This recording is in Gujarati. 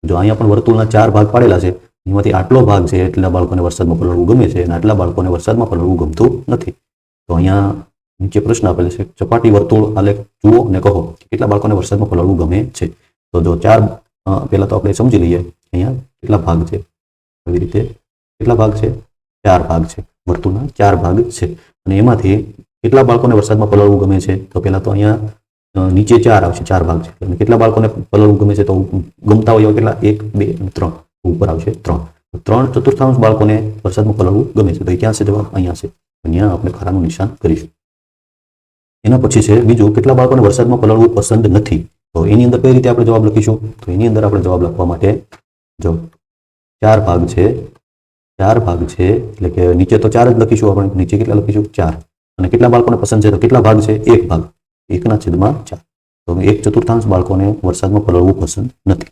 જો અહીંયા પણ વર્તુળના 4 ભાગ પાડેલા છે, એમાંથી આટલો ભાગ છે એટલા બાળકોને વરસાદમાં પલળવું ગમે છે અને આટલા બાળકોને વરસાદમાં પલળવું ગમતું નથી. તો અહીંયા નીચે પ્રશ્ન આપેલો છે, સપાટી વર્તુળ આલેખ જુઓ અને કહો કે કેટલા બાળકોને વરસાદમાં પલળવું ગમે છે. તો જો 4 પહેલા તો આપણે સમજી લઈએ અહીંયા કેટલા ભાગ છે. આવી રીતે કેટલા ભાગ છે? 4 ભાગ છે. વર્તુળના 4 ભાગ છે અને એમાંથી કેટલા બાળકોને વરસાદમાં પલળવું ગમે છે? તો પહેલા તો અહીંયા નીચે 4 આવશે, 4 ભાગ છે અને કેટલા બાળકોને પલળવું ગમે છે? તો ગમતા હોય કેટલા? 1, 2 અને 3. ઉપર આવશે 3. 3/4 બાળકોને વરસાદમાં પલળવું ગમે છે. તો એ ક્યાં છે જવાબ? અહીંયા છે. અહીંયા આપણે ખારાનું નિશાન કરીશું. એના પછી છે બીજું, કેટલા બાળકોને વરસાદમાં પલળવું પસંદ નથી? તો એની અંદર કઈ રીતે આપણે જવાબ લખીશું? તો એની અંદર આપણે જવાબ લખવા માટે જો 4 ભાગ છે, 4 ભાગ છે એટલે કે નીચે તો 4 જ લખીશું આપણે. નીચે કેટલા લખીશું? 4. અને કેટલા બાળકોને પસંદ છે? તો કેટલા ભાગ છે? 1 ભાગ. 1/4. તો 1/4 બાળકોને વરસાદમાં પલળવું પસંદ નથી.